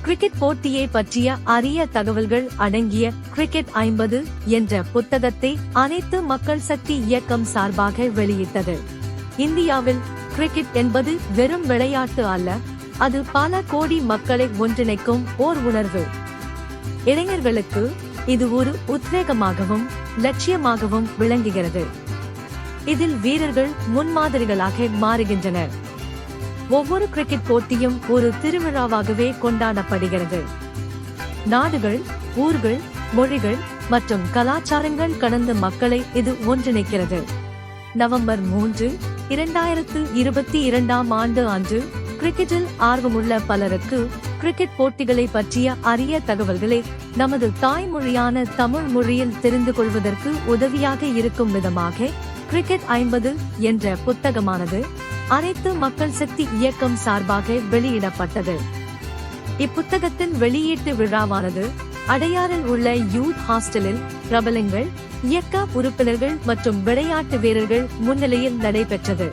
Cricket போட்டியை பற்றிய அரிய தகவல்கள் அடங்கிய கிரிக்கெட் 50 என்ற புத்தகத்தை அனைத்து மக்கள் சக்தி இயக்கம் சார்பாக வெளியிட்டது. இந்தியாவில் கிரிக்கெட் என்பது வெறும் விளையாட்டு அல்ல, அது பல கோடி மக்களை ஒன்றிணைக்கும் ஓர் உணர்வு. இளைஞர்களுக்கு இது ஒரு உத்வேகமாகவும் லட்சியமாகவும் விளங்குகிறது. இதில் வீரர்கள் முன்மாதிரிகளாக மாறுகின்றனர். ஒவ்வொரு கிரிக்கெட் போட்டியும் ஒரு திருவிழாவாகவே கொண்டாடப்படுகிறது. நாடுகள், ஊர்கள், மொழிகள் மற்றும் கலாச்சாரங்கள் கடந்த மக்களை இது ஒன்றிணைக்கிறது. நவம்பர் 3, 2022 அன்று கிரிக்கெட்டில் ஆர்வமுள்ள பலருக்கு கிரிக்கெட் போட்டிகளை பற்றிய அரிய தகவல்களை நமது தாய்மொழியான தமிழ் மொழியில் தெரிந்து கொள்வதற்கு உதவியாக இருக்கும் விதமாக கிரிக்கெட் 50 என்ற புத்தகமானது அனைத்து மக்கள் சக்தி இயக்கம் சார்பாக வெளியிடப்பட்டது. இப்புத்தகத்தின் வெளியீட்டு விழாவானது அடையாறில் உள்ள யூத் ஹாஸ்டலில் பிரபலங்கள், இயக்க உறுப்பினர்கள் மற்றும் விளையாட்டு வீரர்கள் முன்னிலையில் நடைபெற்றது.